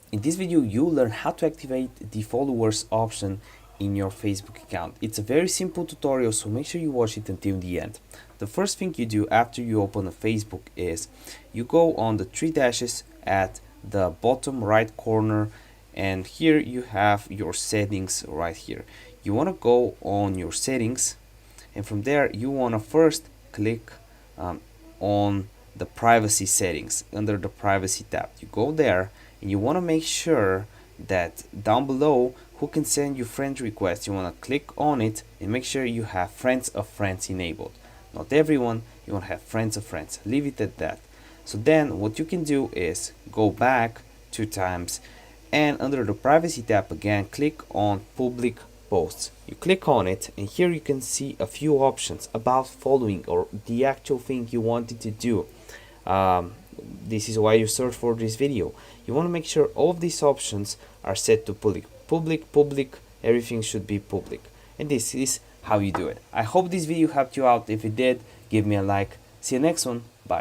In this video, you'll learn how to activate the followers option in your Facebook account. It's a very simple tutorial, so make sure you watch it until the end. The first thing you do after you open a Facebook is you go on the three dashes at the bottom right corner, and here you have your settings right here. You want to go on your settings, and from there you want to first click on the privacy settings under the privacy tab. You go there and you want to make sure that down below who can send you friend requests, you want to click on it and make sure you have friends of friends enabled. Not everyone, you want to have friends of friends. Leave it at that. So then what you can do is go back 2 times and under the privacy tab again click on public posts. You click on it and here you can see a few options about following or the actual thing you wanted to do. This is why you search for this video. You want to make sure all of these options are set to public, everything should be public, and this is how you do it. I hope this video helped you out. If it did, give me a like. See you next one.